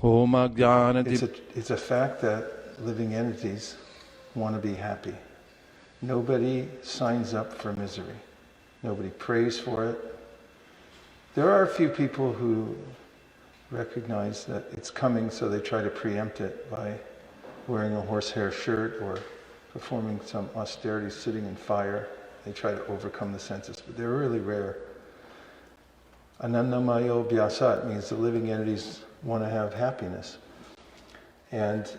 It's a fact that living entities want to be happy. Nobody signs up for misery. Nobody prays for it. There are a few people who recognize that it's coming, so they try to preempt it by wearing a horsehair shirt or performing some austerity, sitting in fire. They try to overcome the senses, but they're really rare. Anandamayo Vyasat means the living entities want to have happiness. And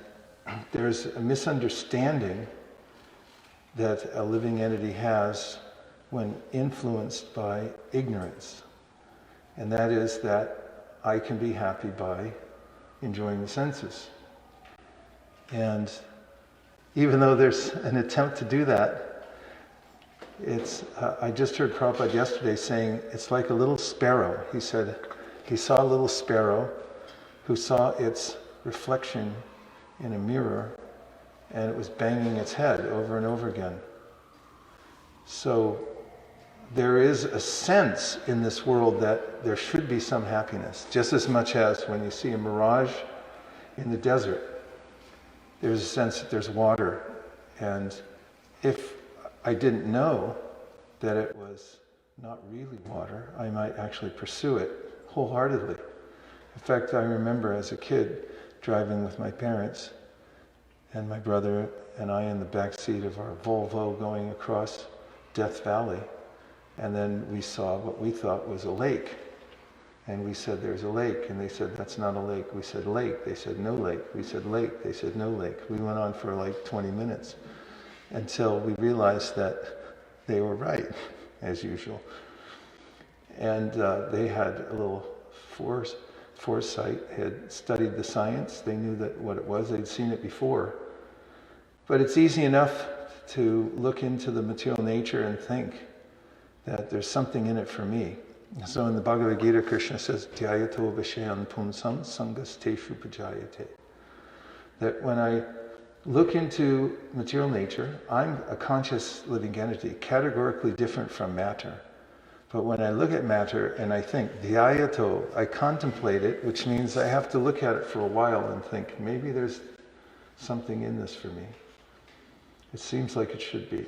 there's a misunderstanding that a living entity has when influenced by ignorance. And that is that I can be happy by enjoying the senses. And even though there's an attempt to do that, I just heard Prabhupada yesterday saying it's like a little sparrow. He said he saw a little sparrow who saw its reflection in a mirror, and it was banging its head over and over again. So there is a sense in this world that there should be some happiness, just as much as when you see a mirage in the desert. There's a sense that there's water, and if I didn't know that it was not really water, I might actually pursue it wholeheartedly. In fact, I remember as a kid driving with my parents and my brother and I in the back seat of our Volvo going across Death Valley, and then we saw what we thought was a lake. And we said, there's a lake. And they said, that's not a lake. We said, lake. They said, no lake. We said, lake. They said, no lake. We went on for like 20 minutes until we realized that they were right, as usual. And they had a little foresight, had studied the science. They knew that what it was. They'd seen it before. But it's easy enough to look into the material nature and think that there's something in it for me. So in the Bhagavad Gita, Krishna says, Dhyayato Vishayan Pumsam Sangasteshu Pajayate. That when I look into material nature, I'm a conscious living entity, categorically different from matter. But when I look at matter and I think, Dhyayato, I contemplate it, which means I have to look at it for a while and think, maybe there's something in this for me. It seems like it should be.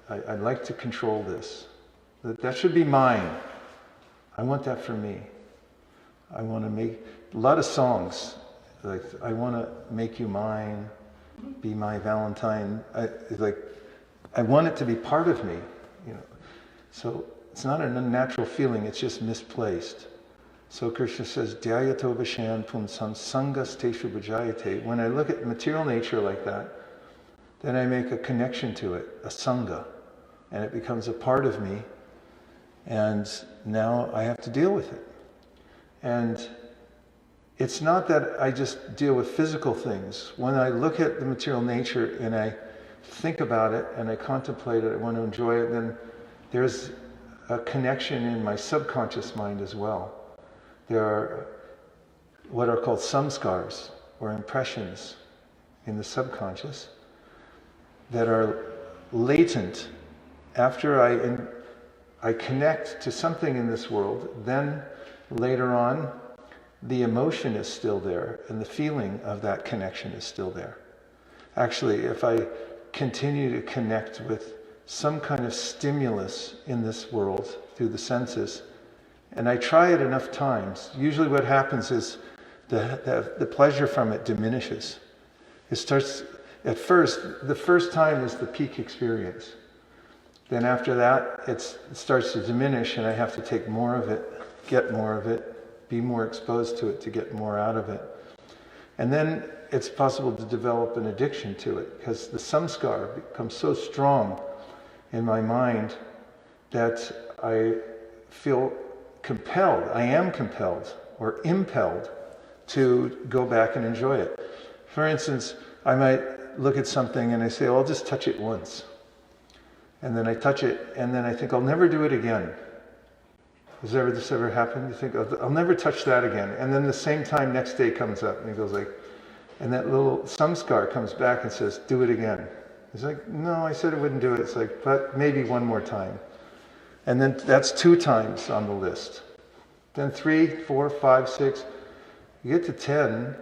I'd like to control this. That should be mine. I want that for me. I want to make a lot of songs. Like, I want to make you mine, be my Valentine. I want it to be part of me, you know. So it's not an unnatural feeling, it's just misplaced. So Krishna says, Dhyayato Vishayan Pumsam Sangasteshu Bhajayate. When I look at material nature like that, then I make a connection to it, a sangha, and it becomes a part of me, and now I have to deal with it. And it's not that I just deal with physical things. When I look at the material nature and I think about it and I contemplate it, I want to enjoy it, then there's a connection in my subconscious mind as well. There are what are called samskars, or impressions in the subconscious, that are latent. After I connect to something in this world, then later on the emotion is still there and the feeling of that connection is still there. Actually, if I continue to connect with some kind of stimulus in this world through the senses, and I try it enough times, usually what happens is the pleasure from it diminishes. It starts, at first, the first time is the peak experience. Then after that, it starts to diminish and I have to take more of it, get more of it, be more exposed to it to get more out of it. And then it's possible to develop an addiction to it because the samskar becomes so strong in my mind that I feel compelled, I am compelled or impelled to go back and enjoy it. For instance, I might look at something and I say, oh, I'll just touch it once. And then I touch it and then I think, I'll never do it again. Has this ever happened? You think, I'll never touch that again. And then the same time next day comes up and he goes like, and that little samskar comes back and says, do it again. He's like, no, I said I wouldn't do it. It's like, but maybe one more time. And then that's 2 times on the list. Then 3, 4, 5, 6. You get to 10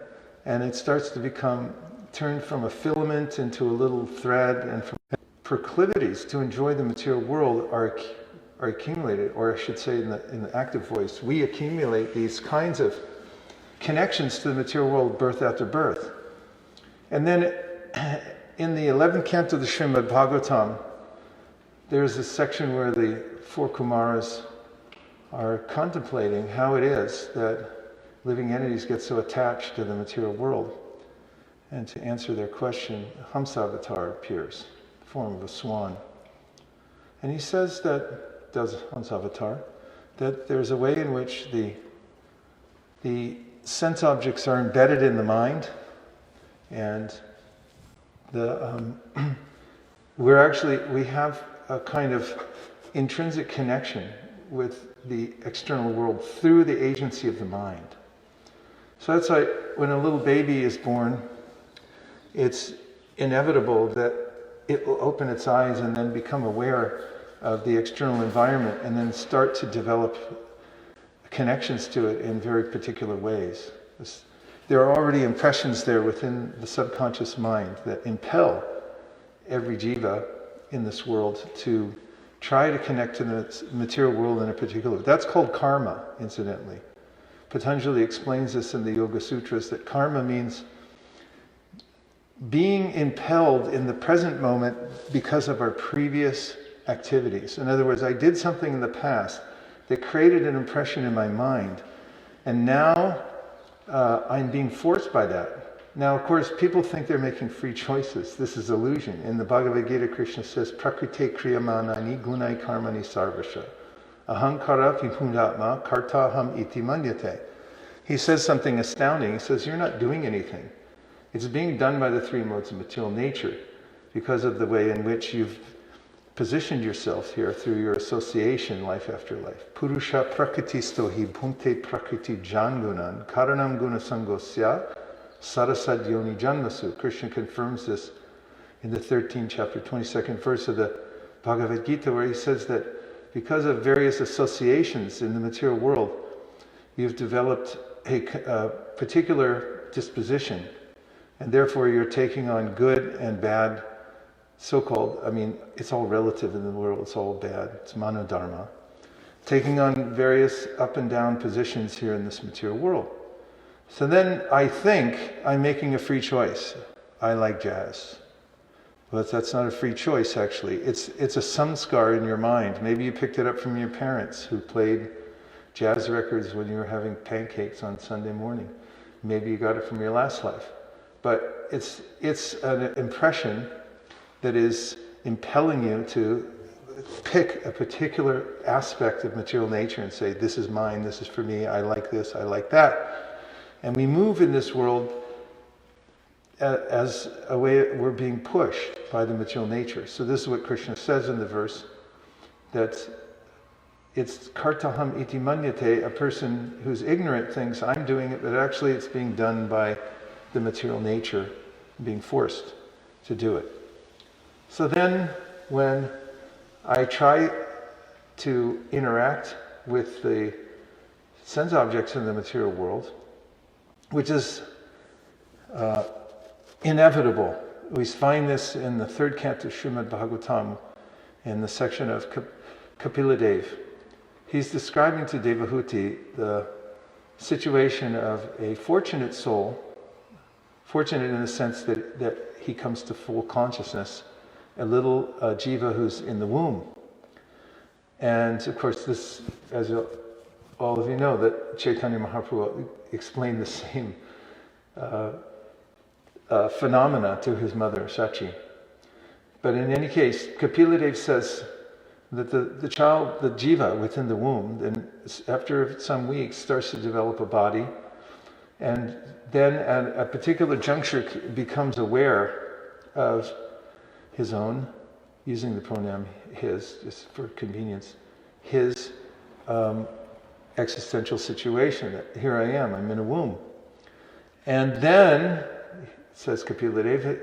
and it starts to turn from a filament into a little thread, and from proclivities to enjoy the material world are accumulated, or I should say in the active voice, we accumulate these kinds of connections to the material world birth after birth. And then in the 11th canto of the Srimad Bhagavatam, there's a section where the four Kumaras are contemplating how it is that living entities get so attached to the material world. And to answer their question, Hamsavatar appears, in the form of a swan. And he says that, does Hamsavatar, that there's a way in which the sense objects are embedded in the mind, and we have a kind of intrinsic connection with the external world through the agency of the mind. So that's like when a little baby is born, it's inevitable that it will open its eyes and then become aware of the external environment and then start to develop connections to it in very particular ways. There are already impressions there within the subconscious mind that impel every jiva in this world to try to connect to the material world in a particular way. That's called karma, incidentally. Patanjali explains this in the Yoga Sutras, that karma means being impelled in the present moment because of our previous activities. In other words, I did something in the past that created an impression in my mind, and now I'm being forced by that. Now, of course, people think they're making free choices. This is illusion. In the Bhagavad Gita, Krishna says, Prakrite kriyamanani gunai karmani sarvasha. Ahankara vibhudatma kartaham iti manyate. He says something astounding. He says, you're not doing anything. It's being done by the three modes of material nature because of the way in which you've positioned yourself here through your association life after life. Purusha prakritisto hi bhunte prakriti jangunan karanam gunasangosya sarasad yoni janmasu. Krishna confirms this in the 13th chapter, 22nd verse of the Bhagavad Gita, where he says that because of various associations in the material world, you've developed a particular disposition, and therefore you're taking on good and bad, so-called, it's all relative in the world, it's all bad, it's manodharma, taking on various up and down positions here in this material world. So then I think I'm making a free choice. I like jazz. But that's not a free choice, actually. It's a samskar in your mind. Maybe you picked it up from your parents who played jazz records when you were having pancakes on Sunday morning. Maybe you got it from your last life. But it's an impression that is impelling you to pick a particular aspect of material nature and say, this is mine, this is for me, I like this, I like that. And we move in this world as a way we're being pushed by the material nature. So this is what Krishna says in the verse, that it's kartaham iti manyate, a person who's ignorant thinks I'm doing it, but actually it's being done by the material nature, being forced to do it. So then when I try to interact with the sense objects in the material world, which is inevitable. We find this in the 3rd canto of Srimad Bhagavatam, in the section of Kapila Dev. He's describing to Devotee the situation of a fortunate soul, fortunate in the sense that he comes to full consciousness, a little jiva who's in the womb. And of course this, as all of you know, that Chaitanya Mahaprabhu explained the same phenomena to his mother, Sachi. But in any case, Kapila Dev says that the child, the jiva within the womb, then after some weeks starts to develop a body, and then at a particular juncture becomes aware of his own, using the pronoun his, just for convenience, his existential situation, that here I am, I'm in a womb. And then, says Kapila Dev,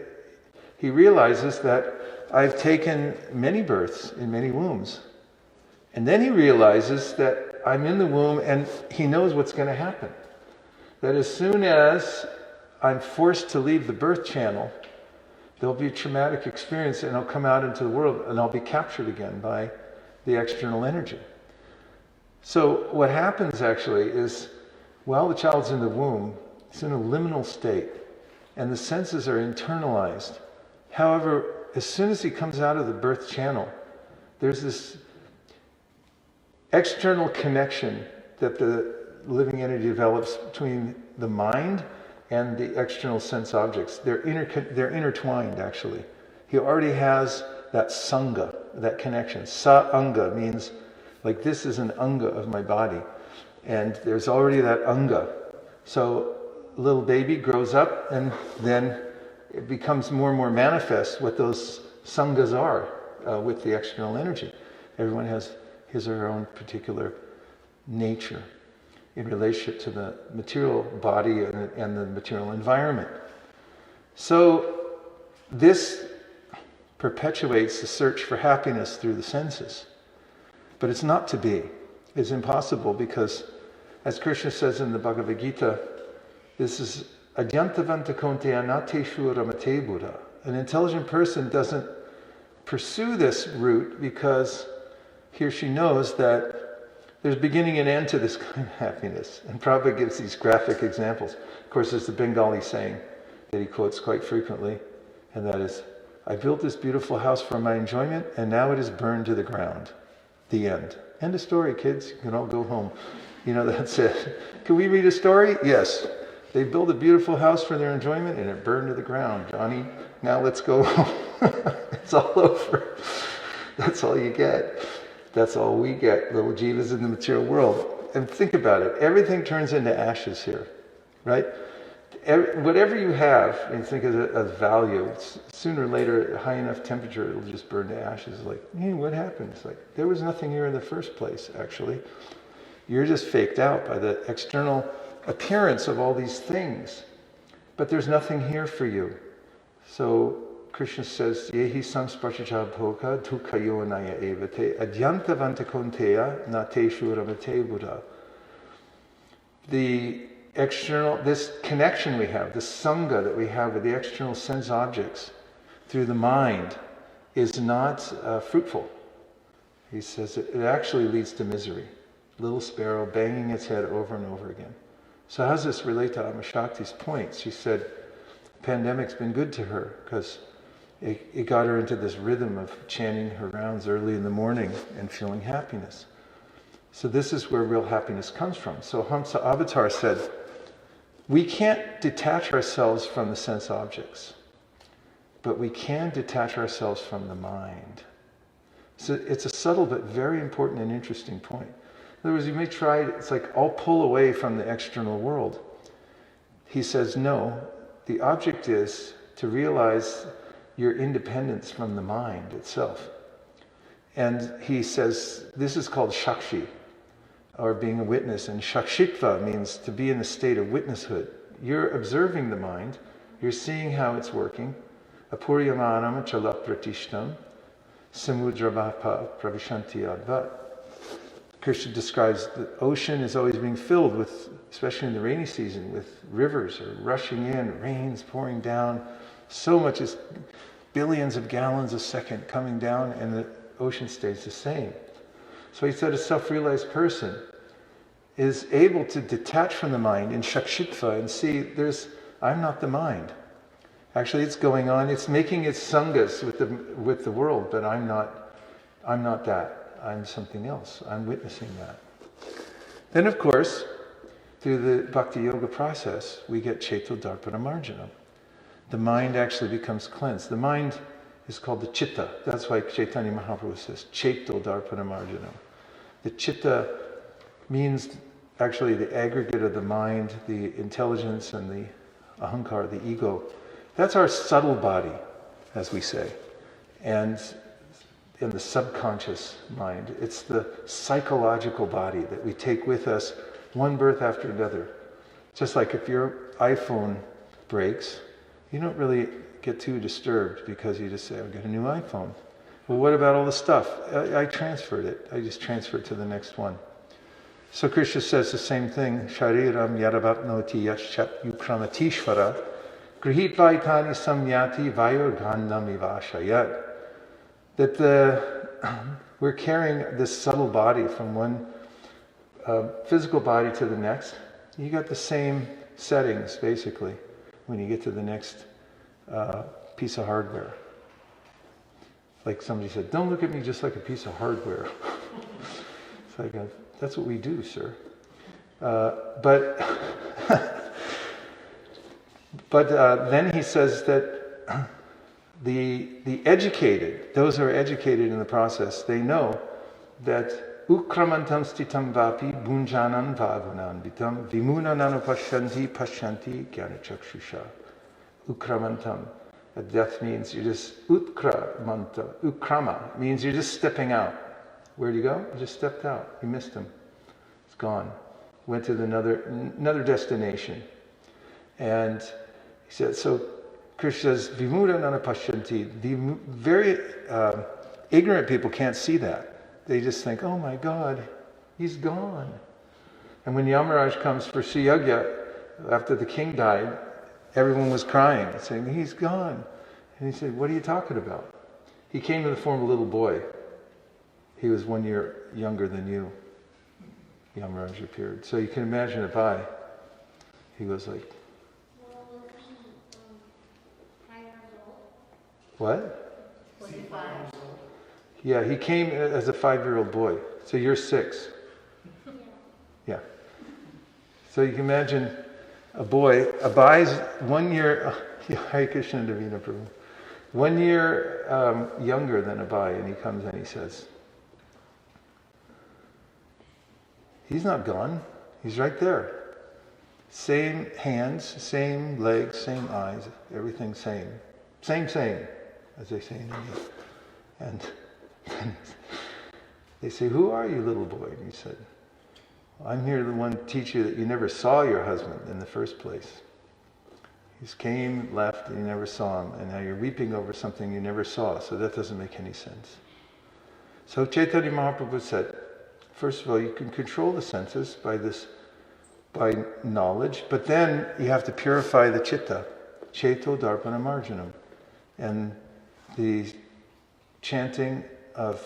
he realizes that I've taken many births in many wombs. And then he realizes that I'm in the womb, and he knows what's going to happen. That as soon as I'm forced to leave the birth channel, there'll be a traumatic experience and I'll come out into the world and I'll be captured again by the external energy. So what happens actually is, while the child's in the womb, it's in a liminal state and the senses are internalized. However, as soon as he comes out of the birth channel, there's this external connection that the living energy develops between the mind and the external sense objects. They're intertwined actually. He already has that sangha, that connection. Sa-anga means like this is an anga of my body. And there's already that anga. So little baby grows up and then it becomes more and more manifest what those sanghas are with the external energy. Everyone has his or her own particular nature in relationship to the material body and the material environment. So this perpetuates the search for happiness through the senses. But it's not to be. It's impossible because, as Krishna says in the Bhagavad Gita, this is adyantavanta konteya nateshu ramate buddha. An intelligent person doesn't pursue this route because he or she knows that there's beginning and end to this kind of happiness. And Prabhupada gives these graphic examples. Of course, there's the Bengali saying that he quotes quite frequently, and that is, I built this beautiful house for my enjoyment, and now it is burned to the ground. The end. End of story, kids. You can all go home. You know, that's it. Can we read a story? Yes. They built a beautiful house for their enjoyment, and it burned to the ground. Johnny, now let's go home. It's all over. That's all you get. That's all we get, little jivas in the material world. And think about it. Everything turns into ashes here, right? Whatever you have, and think of it as value, sooner or later, at a high enough temperature, it'll just burn to ashes. Like, hey, what happened? It's like, there was nothing here in the first place, actually. You're just faked out by the external appearance of all these things. But there's nothing here for you. So Krishna says, Yehi samsparchacha bhoga dukkhayo anaya evate adyantavanta konteya nateshu ramate buddha. The external, this connection we have, this sangha that we have with the external sense objects through the mind is not fruitful. He says it actually leads to misery. Little sparrow banging its head over and over again. So how does this relate to Amma Shakti's point? She said the pandemic's been good to her because it got her into this rhythm of chanting her rounds early in the morning and feeling happiness. So this is where real happiness comes from. So Hamsa Avatar said, we can't detach ourselves from the sense objects, but we can detach ourselves from the mind. So it's a subtle but very important and interesting point. In other words, you may try, it's like, I'll pull away from the external world. He says, no, the object is to realize your independence from the mind itself. And he says, this is called shakshi, or being a witness. And shakshitva means to be in the state of witnesshood. You're observing the mind, you're seeing how it's working. Apuryamanam chala pratishtam samudrabhapa pravishanti advat. Krishna describes the ocean is always being filled with, especially in the rainy season, with rivers are rushing in, rains pouring down. So much is billions of gallons a second coming down, and the ocean stays the same. So he said a self-realized person is able to detach from the mind in shakshitva and see I'm not the mind. Actually, it's going on, it's making its sanghas with the world, but I'm not that. I'm something else. I'm witnessing that. Then, of course, through the bhakti yoga process, we get cheto darpana marjanam. The mind actually becomes cleansed. The mind is called the chitta. That's why Chaitanya Mahaprabhu says, cheto darpana marjanam. The chitta means actually the aggregate of the mind, the intelligence and the ahankara, the ego. That's our subtle body, as we say. And in the subconscious mind, it's the psychological body that we take with us one birth after another. Just like if your iPhone breaks, you don't really get too disturbed because you just say, I've got a new iPhone. Well, what about all the stuff? I transferred it. I just transferred to the next one. So Krishna says the same thing. Shariram yadavatnoti yaschat yukranatishvara Grihitvaitani samyati vayogandam ivashayat. That we're carrying this subtle body from one physical body to the next. You got the same settings, basically, when you get to the next piece of hardware. Like somebody said, don't look at me just like a piece of hardware. It's like, that's what we do, sir. But then he says that the educated, those who are educated in the process, they know that ukramantam stitam vapi bunjanan vagunanvitam vimunananupashyanti pashyanti jnanachakshusha. Ukramantam. That means you're just ukrama means you're just stepping out. Where'd you go? You just stepped out. You missed him. It's gone. Went to another destination. And he said, so Krishna says, Vimura nana pashyanti. The very ignorant people can't see that. They just think, oh my God, he's gone. And when Yamaraj comes for Sri Yagya, after the king died, everyone was crying, saying, he's gone. And he said, what are you talking about? He came in the form of a little boy. He was 1 year younger than you. Yamaraj appeared. So you can imagine he was like... What? 45. Yeah, he came as a 5-year-old boy. So you're 6. Yeah. So you can imagine Abai's 1 year, Hare Krishna Davina Prabhu, 1 year younger than Abai, and he comes and he says, he's not gone, he's right there. Same hands, same legs, same eyes, everything same. Same, as they say in India. And they say, who are you, little boy? And he said, I'm here to teach you that you never saw your husband in the first place. He just came, left, and you never saw him. And now you're weeping over something you never saw. So that doesn't make any sense. So Chaitanya Mahaprabhu said, first of all, you can control the senses by knowledge, but then you have to purify the chitta. Cheto Darpana Marjanam. And the chanting of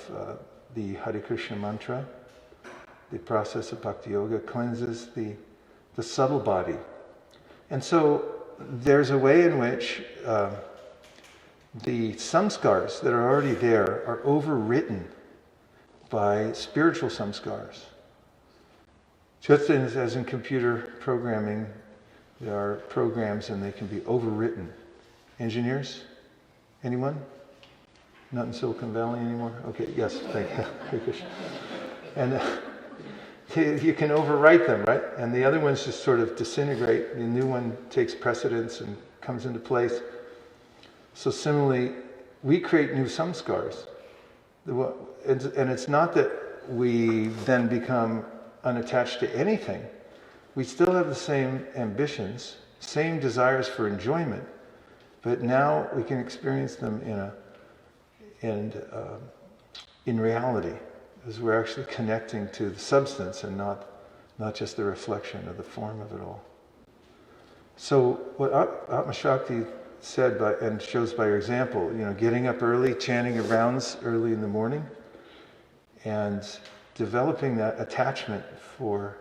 the Hare Krishna mantra, the process of bhakti yoga, cleanses the subtle body. And so there's a way in which the samskars that are already there are overwritten by spiritual samskars. Just as in computer programming, there are programs and they can be overwritten. Engineers? Anyone? Not in Silicon Valley anymore? Okay, yes, thank you. And you can overwrite them, right? And the other ones just sort of disintegrate. The new one takes precedence and comes into place. So similarly, we create new samskars. And it's not that we then become unattached to anything. We still have the same ambitions, same desires for enjoyment, but now we can experience them in reality, as we're actually connecting to the substance and not just the reflection of the form of it all. So what Atma Shakti said and shows by your example, getting up early, chanting your rounds early in the morning, and developing that attachment for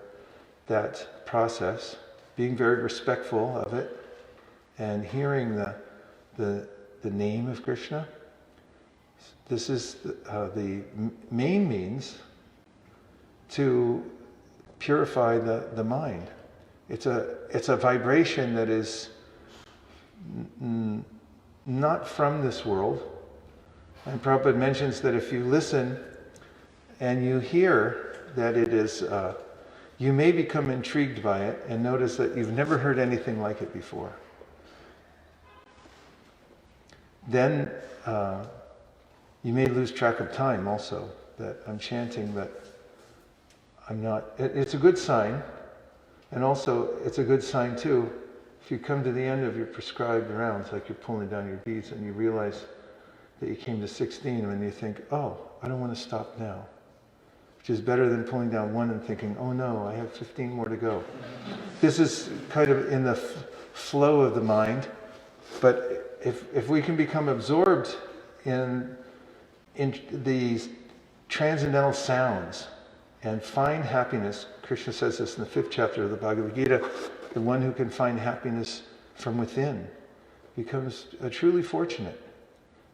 that process, being very respectful of it, and hearing the name of Krishna. This is the main means to purify the mind. It's a vibration that is not from this world. And Prabhupada mentions that if you listen and you hear that it is, you may become intrigued by it and notice that you've never heard anything like it before. Then you may lose track of time also, that I'm chanting, but I'm not. It's a good sign, and also it's a good sign too, if you come to the end of your prescribed rounds, like you're pulling down your beads and you realize that you came to 16 and you think, oh, I don't want to stop now. Which is better than pulling down 1 and thinking, oh no, I have 15 more to go. This is kind of in the flow of the mind, But if we can become absorbed in these transcendental sounds and find happiness, Krishna says this in the 5th chapter of the Bhagavad Gita, the one who can find happiness from within becomes truly fortunate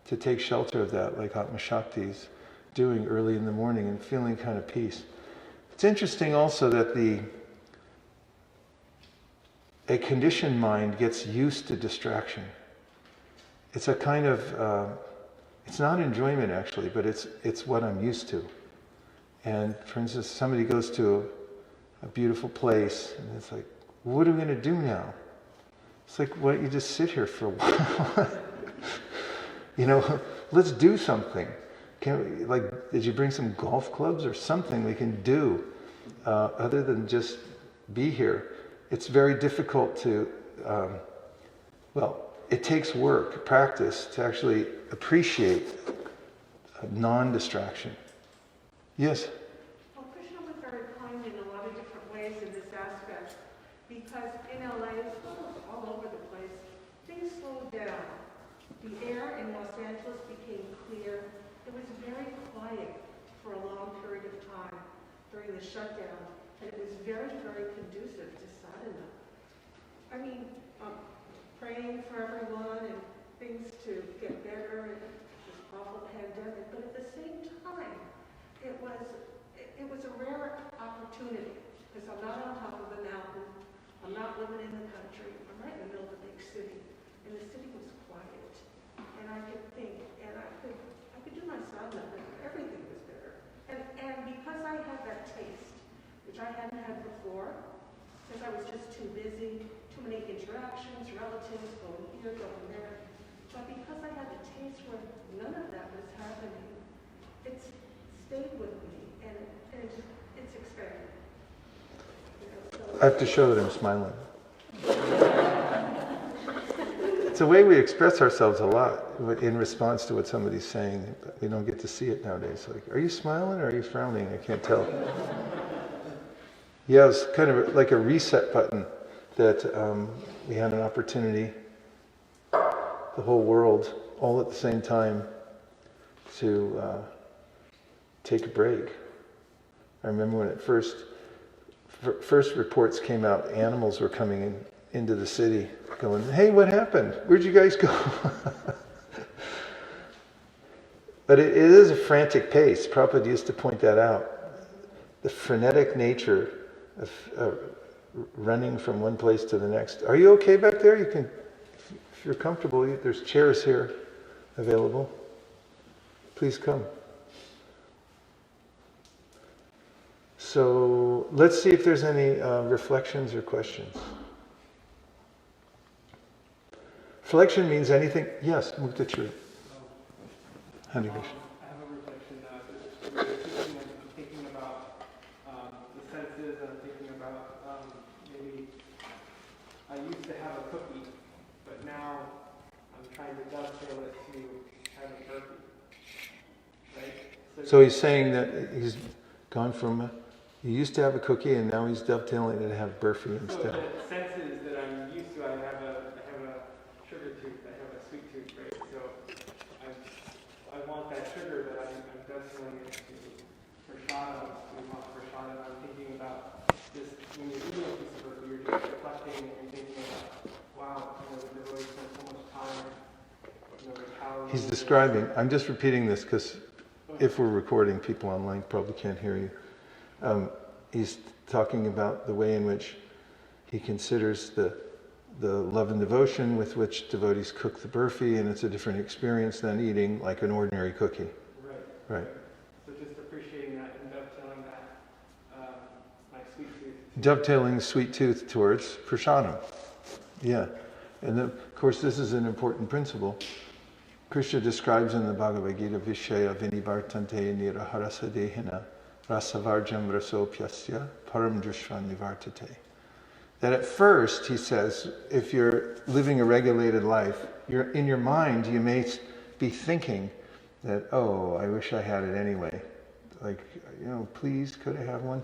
to take shelter of that, like Atma Shakti is doing early in the morning and feeling kind of peace. It's interesting also that a conditioned mind gets used to distraction. It's a kind of, it's not enjoyment actually, but it's what I'm used to. And for instance, somebody goes to a beautiful place and it's like, what are we going to do now? It's like, why don't you just sit here for a while? Let's do something. Did you bring some golf clubs or something we can do other than just be here? It's very difficult to, it takes work, practice, to actually appreciate non-distraction. Yes? Well, Krishna was very kind in a lot of different ways in this aspect, because in LA, as well as all over the place, things slowed down. The air in Los Angeles became clear. It was very quiet for a long period of time during the shutdown, and it was very, very conducive to sadhana. I mean, praying for everyone and things to get better in this awful pandemic, but at the same time, it was a rare opportunity, because I'm not on top of a mountain, I'm not living in the country, I'm right in the middle of a big city, and the city was quiet, and I could think, and I could do my sadhana, and everything was better. And because I had that taste, which I hadn't had before, because I was just too busy, too many interactions, relatives, going here, going there. But because I had the taste where none of that was happening, it's stayed with me, and it's expanded. I have to show that I'm smiling. It's a way we express ourselves a lot in response to what somebody's saying, but we don't get to see it nowadays. Like, are you smiling or are you frowning? I can't tell. Yeah, it's kind of like a reset button that we had an opportunity, the whole world, all at the same time, to take a break. I remember when it first reports came out, animals were coming into the city going, hey, what happened? Where'd you guys go? But it is a frantic pace. Prabhupada used to point that out. The frenetic nature of running from one place to the next. Are you okay back there? You can, if you're comfortable, there's chairs here available. Please come. So let's see if there's any reflections or questions. Reflection means anything. Yes, Muktachu. Honey Krishna. I have a reflection. I'm thinking about the senses, and I'm thinking about maybe I used to have a cookie, but now I'm trying to dovetail it to have a burpee. Right? So he's saying that he's gone from he used to have a cookie and now he's dovetailing it to have burfi instead. So the senses that I'm used to, I have a sugar tooth, I have a sweet tooth, right? So I want that sugar, but I'm dovetailing it to prashadam. We want prashadam. I'm thinking about just when you're eating a piece of burfi, you're just reflecting and thinking about, wow, the devotee spent so much time, with how He's describing, I'm just repeating this because if we're recording, people online probably can't hear you. He's talking about the way in which he considers the love and devotion with which devotees cook the burfi, and it's a different experience than eating like an ordinary cookie. Right. So just appreciating that and dovetailing that, my sweet tooth. Dovetailing sweet tooth towards prasadam. Yeah. And of course, this is an important principle. Krishna describes in the Bhagavad Gita, Vishaya vinivartante niraharasa dehina rasavarjam rasopyasya param drushva nivartate. That at first, he says, if you're living a regulated life, in your mind you may be thinking that, oh, I wish I had it anyway. Like, please, could I have one?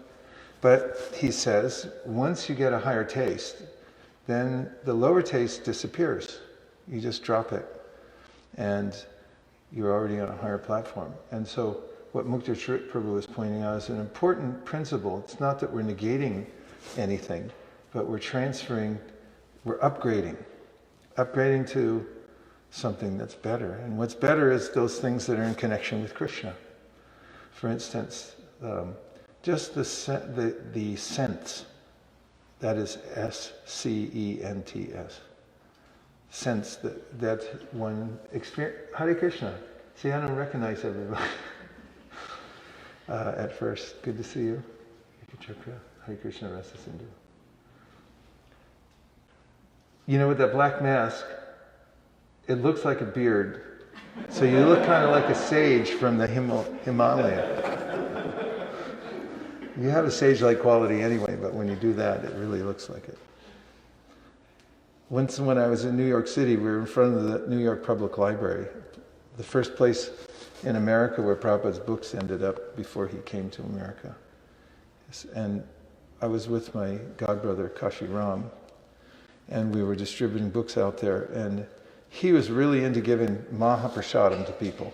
But he says, once you get a higher taste, then the lower taste disappears. You just drop it, and you're already on a higher platform. And so what Mukta Chrit Prabhu is pointing out is an important principle. It's not that we're negating anything, but we're transferring, we're upgrading to something that's better. And what's better is those things that are in connection with Krishna. For instance, just the sense, that is S-C-E-N-T-S. Sense that one experience. Hare Krishna. See, I don't recognize everybody at first. Good to see you. Hare Krishna Rasa Sindhu. You know, with that black mask, it looks like a beard. So you look kind of like a sage from the Himalaya. You have a sage-like quality anyway, but when you do that, it really looks like it. Once when I was in New York City, we were in front of the New York Public Library, the first place in America where Prabhupada's books ended up before he came to America. And I was with my godbrother, Kashi Ram, and we were distributing books out there, and he was really into giving Mahaprasadam to people,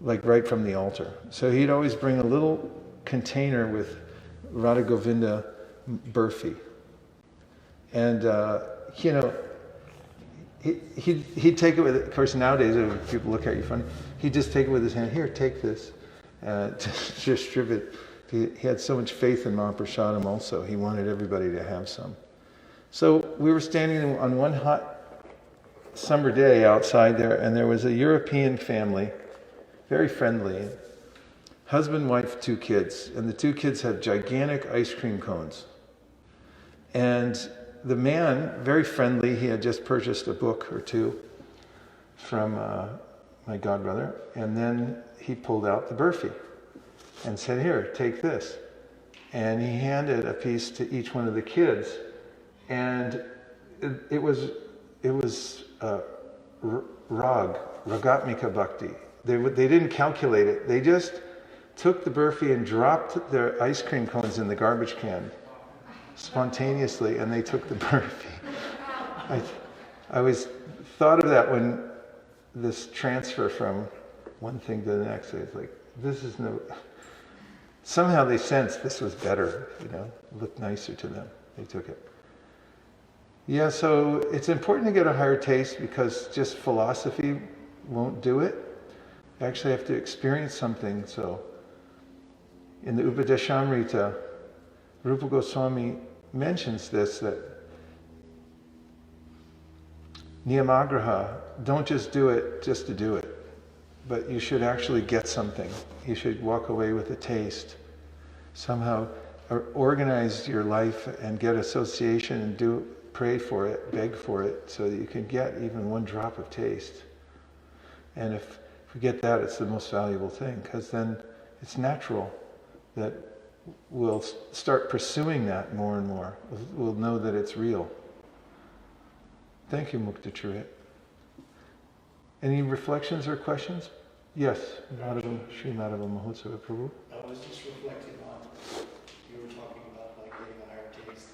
like right from the altar. So he'd always bring a little container with Radha Govinda burfi. And, you know, he'd take it with, of course nowadays people look at you funny, he'd just take it with his hand, here, take this, to distribute. He had so much faith in Mahaprasadam also, he wanted everybody to have some. So we were standing on one hot summer day outside there, and there was a European family, very friendly, husband, wife, 2 kids, and the 2 kids had gigantic ice cream cones. And the man, very friendly, he had just purchased a book or 2 from my godbrother, and then he pulled out the burfi and said, here, take this. And he handed a piece to each one of the kids, and it was ragatmika bhakti. They didn't calculate it. They just took the burfi and dropped their ice cream cones in the garbage can spontaneously, and they took the burfi. I always thought of that when this transfer from one thing to the next. It's like, this is no... Somehow they sensed this was better, you know, looked nicer to them. They took it. Yeah, so it's important to get a higher taste because just philosophy won't do it. You actually have to experience something. So in the Upadeshamrita, Rupa Goswami mentions this, that niyamagraha, don't just do it just to do it, but you should actually get something. You should walk away with a taste. Somehow organize your life and get association and pray for it, beg for it, so that you can get even one drop of taste. And if we get that, it's the most valuable thing, because then it's natural that we'll start pursuing that more and more. We'll know that it's real. Thank you, Mukta Chrit. Any reflections or questions? Yes, Sri Madhava Mahotsava Prabhu. I was just reflecting on, you were talking about like getting a higher taste.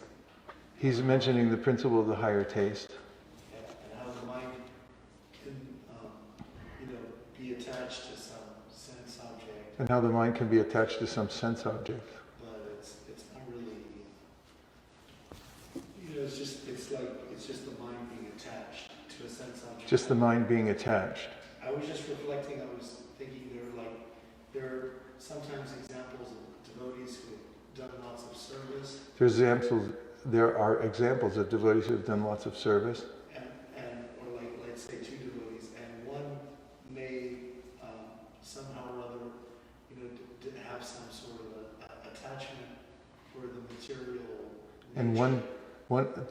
He's mentioning the principle of the higher taste. Yeah, and how the mind can, be attached to some sense object. And how the mind can be attached to some sense object. But it's not really, it's just the mind being attached to a sense object. Just the mind being attached. I was just reflecting, I was thinking there are sometimes examples of devotees who have done lots of service. There are examples of devotees who have done lots of service. Or like, let's say 2 devotees, and one may somehow or other, have some sort of attachment for the material nature. And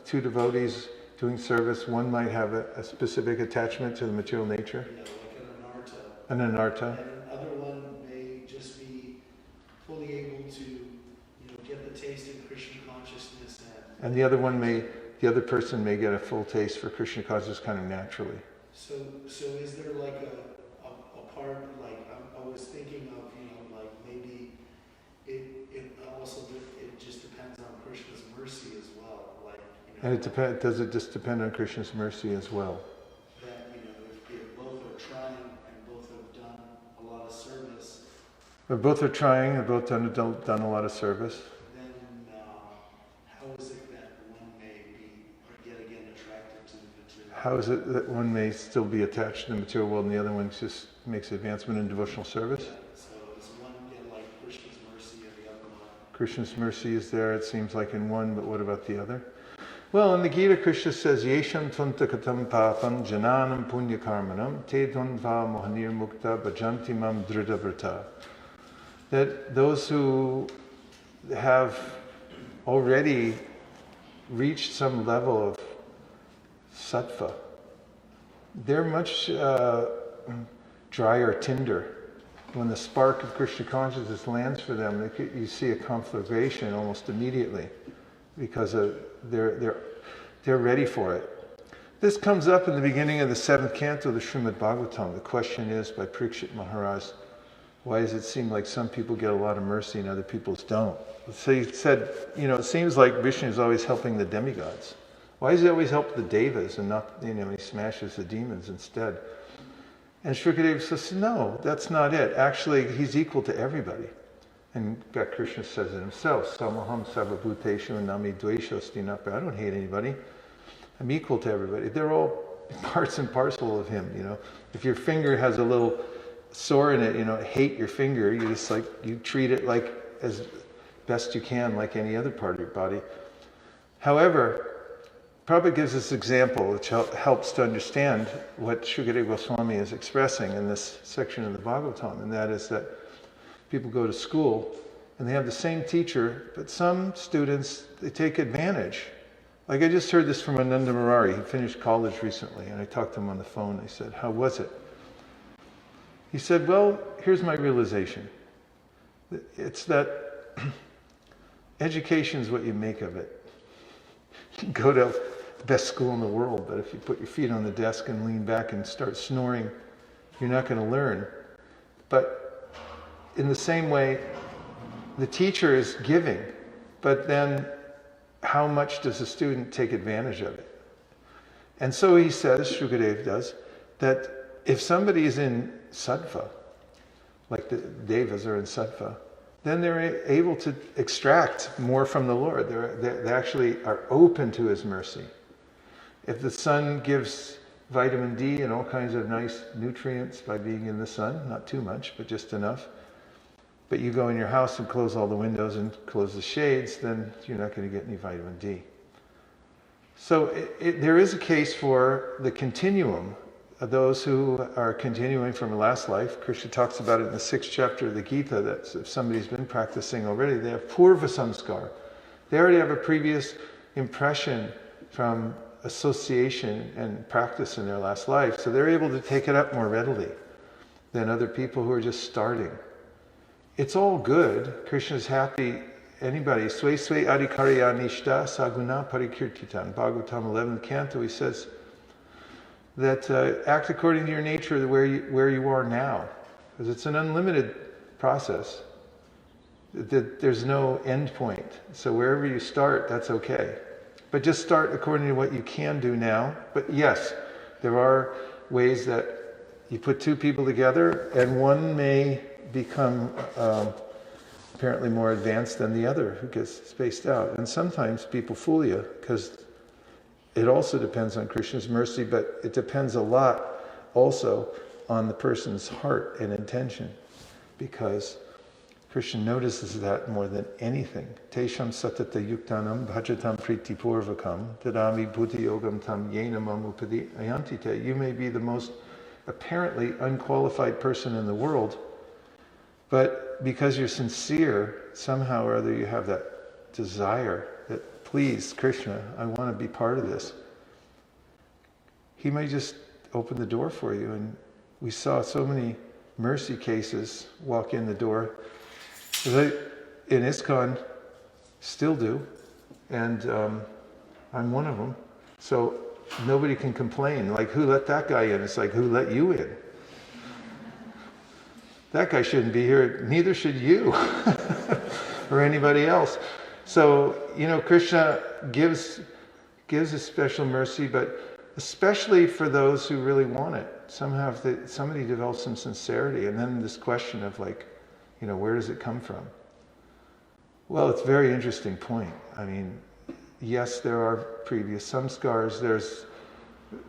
2 devotees doing service, one might have a specific attachment to the material nature. Yeah, like An anartha. And another one may just be fully able to, get the taste of Krishna consciousness. And the other person may get a full taste for Krishna consciousness kind of naturally. So is there like a part, like I was thinking of, like maybe it also, it just depends on Krishna's mercy as well. Like, And does it just depend on Krishna's mercy as well? But both are trying, they've both done a lot of service. Then how is it that one may be, or yet again, attracted to the material? How is it that one may still be attached to the material world and the other one just makes advancement in devotional service? So does one get like Krishna's mercy and the other one? Krishna's mercy is there, it seems like in one, but what about the other? Well, in the Gita, Krishna says, Yesham tuntakatam papam jananam punya karmanam te tunva mohanir mukta bhajanti mam drida. That those who have already reached some level of sattva, they're much drier tinder. When the spark of Krishna consciousness lands for them, you see a conflagration almost immediately because they're ready for it. This comes up in the beginning of the 7th canto of the Srimad Bhagavatam. The question is by Parikshit Maharaj, why does it seem like some people get a lot of mercy and other people's don't? So he said, it seems like Vishnu is always helping the demigods. Why does he always help the devas and not, he smashes the demons instead? And Shukadeva says, no, that's not it. Actually, he's equal to everybody. And in fact, Krishna says it himself, Samaham sarvabhuteshu nami dveshasti napa. I don't hate anybody. I'm equal to everybody. They're all parts and parcel of him, If your finger has a little sore in it, hate your finger, you treat it like as best you can, like any other part of your body. However, Prabhupada gives this example which helps to understand what Shukadeva Goswami is expressing in this section of the Bhagavatam, and that is that people go to school and they have the same teacher, but some students, they take advantage. Like I just heard this from Ananda Murari. He finished college recently, and I talked to him on the phone. I said, how was it? He said, well, here's my realization. It's that education is what you make of it. You can go to the best school in the world, but if you put your feet on the desk and lean back and start snoring, you're not going to learn. But in the same way, the teacher is giving, but then how much does the student take advantage of it? And so he says, Shukadeva does, that if somebody is in sattva, like the devas are in sattva, then they're able to extract more from the Lord. They actually are open to his mercy. If the sun gives vitamin D and all kinds of nice nutrients by being in the sun, not too much, but just enough, but you go in your house and close all the windows and close the shades, then you're not going to get any vitamin D. So there is a case for the continuum of those who are continuing from a last life. Krishna talks about it in the 6th chapter of the Gita, that if somebody's been practicing already, they have purva samskar. They already have a previous impression from association and practice in their last life, so they're able to take it up more readily than other people who are just starting. It's all good. Krishna's happy. Anybody, sway sway adhikarya nishta saguna parikirtitan. Bhagavatam 11th canto, he says that act according to your nature where you are now, because it's an unlimited process. There's no end point. So wherever you start, that's okay. But just start according to what you can do now. But yes, there are ways that you put two people together and one may become apparently more advanced than the other who gets spaced out. And sometimes people fool you because it also depends on Krishna's mercy, but it depends a lot also on the person's heart and intention, because Krishna notices that more than anything. Tesham satata yuktanam bhajatam priti purvakam tadami bhuti yogam tam yena mamupadi ayantite. You may be the most apparently unqualified person in the world, but because you're sincere, somehow or other you have that desire that, please, Krishna, I want to be part of this. He may just open the door for you. And we saw so many mercy cases walk in the door. They, in ISKCON, still do. And I'm one of them. So nobody can complain. Like, who let that guy in? It's like, who let you in? That guy shouldn't be here. Neither should you. Or anybody else. So, Krishna gives a special mercy, but especially for those who really want it. Somehow, if somebody develops some sincerity, and then this question of like, Where does it come from? Well, it's a very interesting point. I mean, yes, there are previous samskars. There's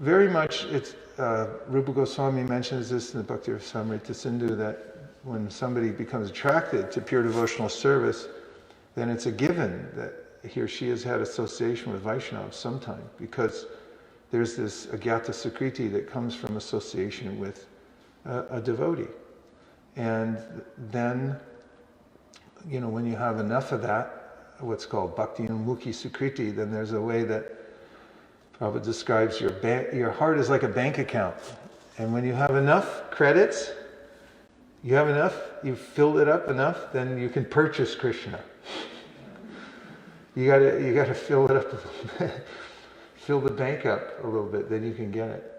very much, Rupa Goswami mentions this in the Bhakti Rasamrita Sindhu, that when somebody becomes attracted to pure devotional service, then it's a given that he or she has had association with Vaishnavas sometime, because there's this agyata sukriti that comes from association with a devotee. And then, when you have enough of that, what's called bhakti mukhi sukriti, then there's a way that Prabhupada describes your heart is like a bank account. And when you have enough credits, you've filled it up enough, then you can purchase Krishna. You gotta fill it up a little bit, fill the bank up a little bit, then you can get it.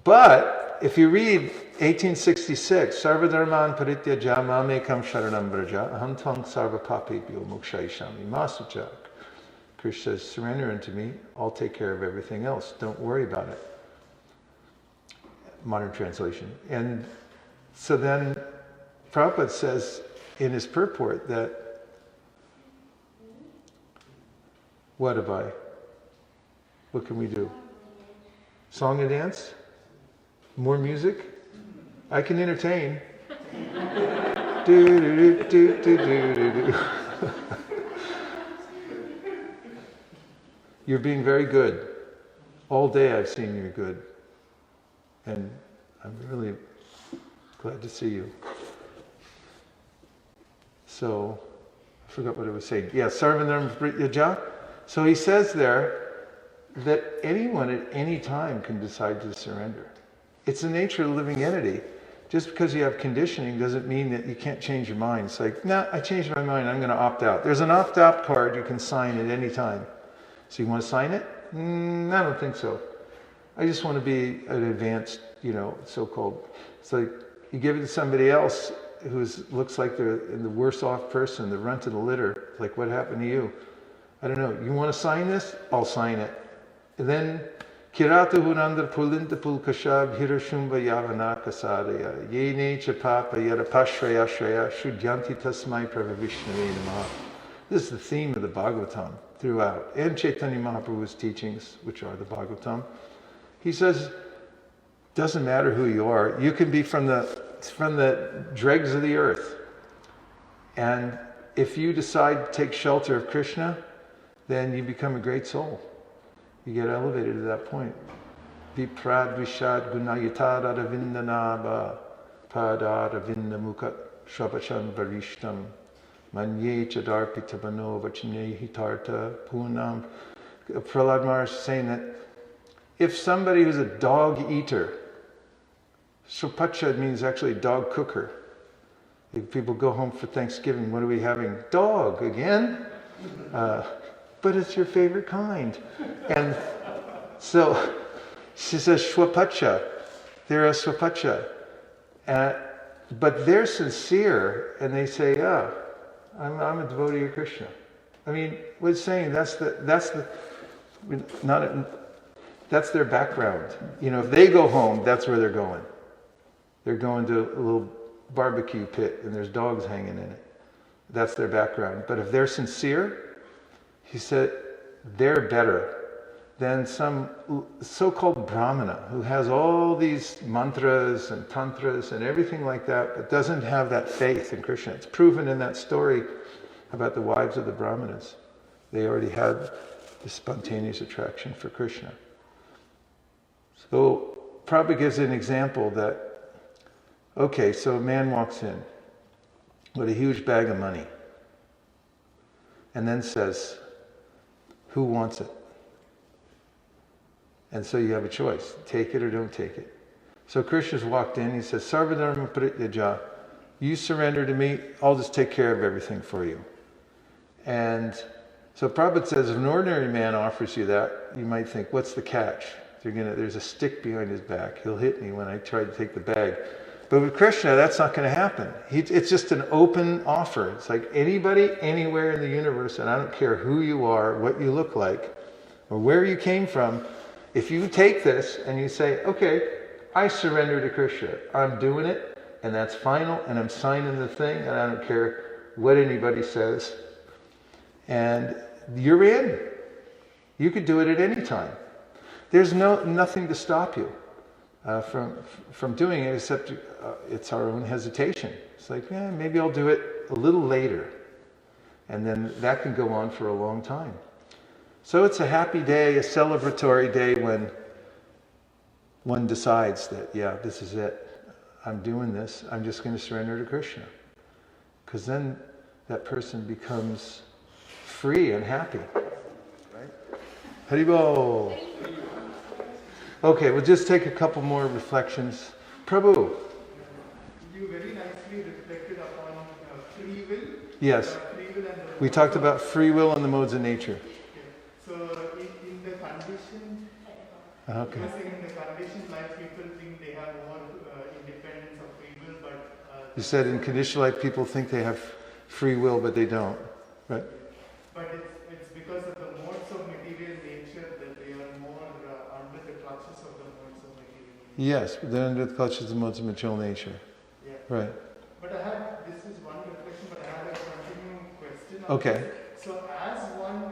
But if you read 1866, Sarvadharman parityaja mamekam sharanam vraja aham tvang sarva papebhyo mokshayishami masucha. Krishna says, surrender unto me, I'll take care of everything else. Don't worry about it. Modern translation. And so then Prabhupada says in his purport that, what can we do? Song and dance? More music? I can entertain. Do, do, do, do, do, do, do. You're being very good. All day I've seen you're good. And I'm really glad to see you. So, I forgot what I was saying. Yeah, Sarvanam Yaja. So he says there that anyone at any time can decide to surrender. It's the nature of the living entity. Just because you have conditioning doesn't mean that you can't change your mind. It's like, nah, I changed my mind, I'm going to opt out. There's an opt-out card you can sign at any time. So you want to sign it? I don't think so. I just want to be an advanced, so-called. It's like you give it to somebody else who looks like they're the worse off person, the runt of the litter. Like, what happened to you? I don't know. You want to sign this? I'll sign it. And then, Kirata hunandar pulinta pulkashab hirashumba yavana kasadaya yene chapapa yarapashraya shraya shudyanti tasmai pravavishnavi namaha. This is the theme of the Bhagavatam throughout, and Chaitanya Mahaprabhu's teachings, which are the Bhagavatam. He says, doesn't matter who you are, you can be from the dregs of the earth. And if you decide to take shelter of Krishna, then you become a great soul. You get elevated to that point. Viprad vishad gunayatara ravindanaba padara vindamukha shabachan varishtam manye chadarpitabano vachine hitarta punam. Prahlad Maharaj is saying that if somebody who's a dog eater, Swapacha means actually dog cooker. If people go home for Thanksgiving, what are we having? Dog again? But it's your favorite kind. And so she says Swapacha. They're a Swapacha. But they're sincere and they say, I'm a devotee of Krishna. I mean, what it's saying, that's their background. If they go home, that's where they're going. They're going to a little barbecue pit and there's dogs hanging in it. That's their background. But if they're sincere, he said, they're better than some so-called brahmana who has all these mantras and tantras and everything like that, but doesn't have that faith in Krishna. It's proven in that story about the wives of the brahmanas. They already had the spontaneous attraction for Krishna. So Prabhupada gives an example that, okay, so a man walks in with a huge bag of money and then says, who wants it? And so you have a choice, take it or don't take it. So Krishna's walked in, he says, Sarvadharma parityaja, you surrender to me, I'll just take care of everything for you. And so Prabhupada says, if an ordinary man offers you that, you might think, what's the catch? There's a stick behind his back, he'll hit me when I try to take the bag. But with Krishna, that's not going to happen. It's just an open offer. It's like anybody, anywhere in the universe, and I don't care who you are, what you look like, or where you came from, if you take this and you say, okay, I surrender to Krishna, I'm doing it, and that's final, and I'm signing the thing, and I don't care what anybody says. And you're in. You could do it at any time. There's nothing to stop you from doing it, except it's our own hesitation. It's like, yeah, maybe I'll do it a little later. And then that can go on for a long time. So it's a happy day, a celebratory day when one decides that, yeah, this is it. I'm doing this. I'm just going to surrender to Krishna. Because then that person becomes free and happy. Right? Haribol. Okay, we'll just take a couple more reflections. Prabhu. You very nicely reflected upon free will. Yes. Free will and We talked about free will and the modes of nature. So in the condition, Okay. you were saying in the conditioned life, people think they have more independence of free will, but You said in conditioned life people think they have free will, but they don't. Right? but it's because of the modes of material nature that they are more under the clutches of the modes of material nature. Yes, but they're under the clutches of the modes of material nature. Yeah. Right. But this is one reflection, but I have a continuing question. Okay. So as one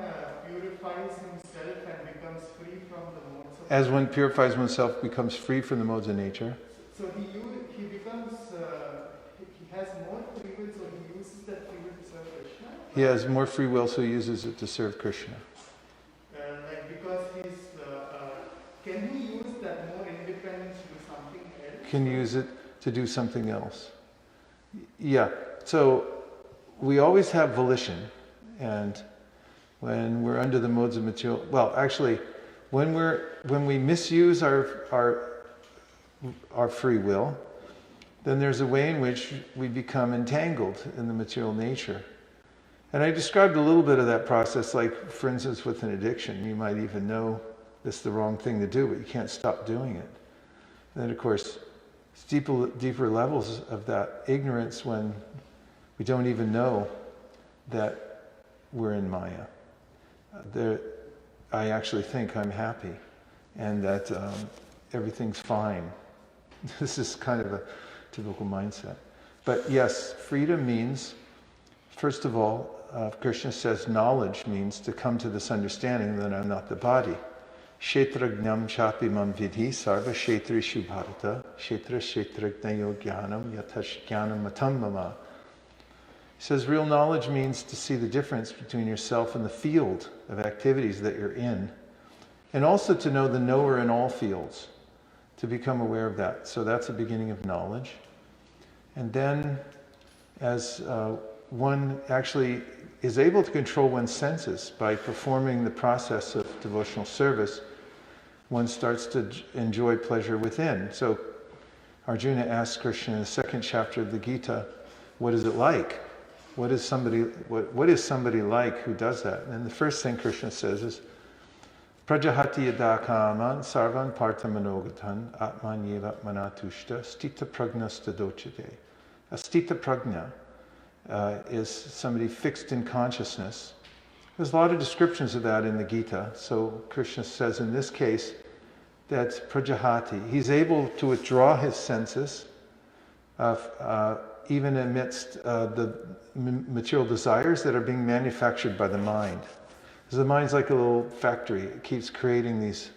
purifies himself and becomes free from the modes of As one purifies oneself, becomes free from the modes of nature. So he becomes, he has more free will, so he uses that free will to serve Krishna. He has more free will, so he uses it to serve Krishna. Because can he use that more independence to do something else? Can use it to do something else. Yeah. So we always have volition, and when we're under the modes of material, well, actually, when we misuse our free will, then there's a way in which we become entangled in the material nature. And I described a little bit of that process, like, for instance, with an addiction. You might even know it's the wrong thing to do, but you can't stop doing it. And then, of course, it's deeper levels of that ignorance when we don't even know that we're in Maya. I actually think I'm happy and that everything's fine. This is kind of a typical mindset. But yes, freedom means, first of all, Krishna says knowledge means to come to this understanding that I'm not the body. Kshetragnam chapi mam vidhi sarva kshetrishu bharata kshetragnayo jnanam yatash jnanam matam mama. He says real knowledge means to see the difference between yourself and the field of activities that you're in, and also to know the knower in all fields, to become aware of that. So that's a beginning of knowledge. And then as one actually is able to control one's senses by performing the process of devotional service, one starts to enjoy pleasure within. So Arjuna asks Krishna in the second chapter of the Gita, what is it like? What is somebody like who does that? And the first thing Krishna says is, Prajahati yada kaman sarvan partamanogatan atmanyeva manatushta stita pragnasta dochite. A stita pragna is somebody fixed in consciousness. There's a lot of descriptions of that in the Gita. So Krishna says in this case that Prajahati, he's able to withdraw his senses even amidst the material desires that are being manufactured by the mind. Because the mind's like a little factory. It keeps creating these